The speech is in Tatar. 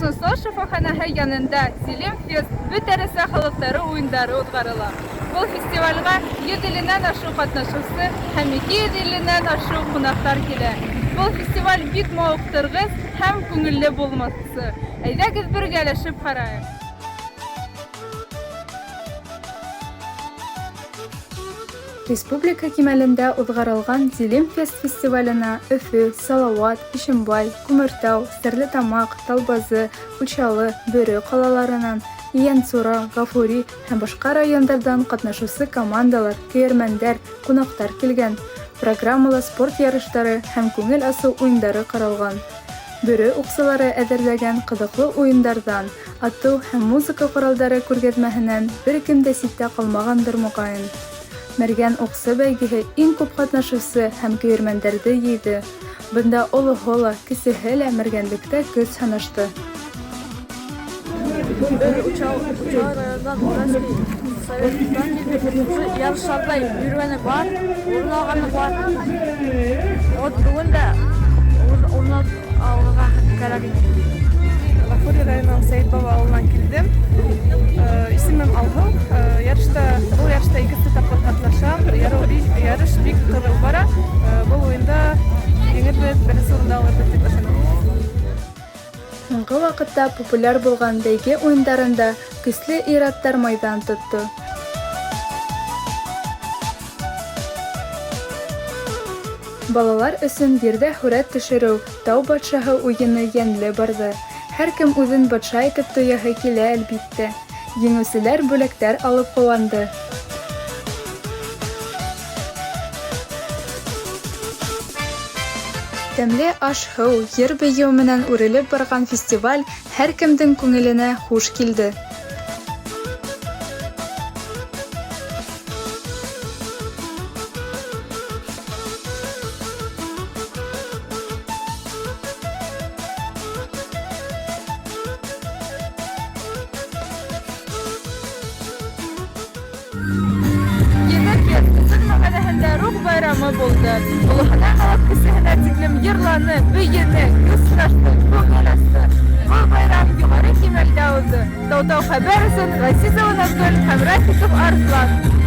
Тосынсол шифаханаһы янында Зилем фест бөтәрәсә халыклары уеннары уздырыла. Бұл фестивальгә 700-нән ашу катнашучы һәм 250-нән ашу кунаклар килә. Бұл фестиваль бик мавыктыргыс һәм күңелле булмасы. Әйдәгез бергәләшеп карайык. Республика кимәлендә уздырылган Зилем фест фестиваленә Өфө, Салават, Ишембай, Күмертау, Стәрлетамак, Талбазы, Учалы, Бөрө калаларынан Иянсура, Гафури һәм башка районнардан катнашучы командалар, көйәрмәннәр, кунаклар килгән. Программалы спорт ярышлары һәм күңел асу уеннары каралган. Бөрө уксылары әзерләгән кызыклы уеннардан, ату һәм музыка коралдары күргәзмәһеннән беркем дә ситтә калмагандыр мөгаен. Мәргән уксы бәйгеһе иң күп катнашучы һәм көйәрмәннәрне йыйды. Бында олы-һолы, кесеһе лә мәргәнлектә көс һынашты. Учал райондан Уральский Советтан ярышларда йөргәне бар, урын алганы бар. Бүген дә урын алырга кирәк. Гафури районының Сәйетбаба авылынан килдем. Исемем Алгыл. Бұл ярышта икесе тапкыр катнашам. Ярыш бик кызык бара. Бұл уенда еңербез, беренче урында алырбыз дип ышанам. Соңгы вакытта популяр булган бәйге уеннарында көчле ир-аттар майдан тотты. Балалар өсөн бирдә һүрәт төшерү, тау батшаһы уены йәнле барды. Һәркем үзен батша итеп тояһы килә әлбиттә. Еңүчеләр бүләктәр алып куанды. Тәмле аш-һыу, йыр-бию менән үрелеп барган фестиваль һәркемнең күңеленә хуш килде. Рух байрамы булды. Улыхына халык кешеһенә тиклем йырланы, бөйене, күз сынашты, күңеләсте. Бұл байрам югары кимәлдә узды. Тау-Тау хәбәр өсөн Расизова Назгөл һәм Рафиков Арслан.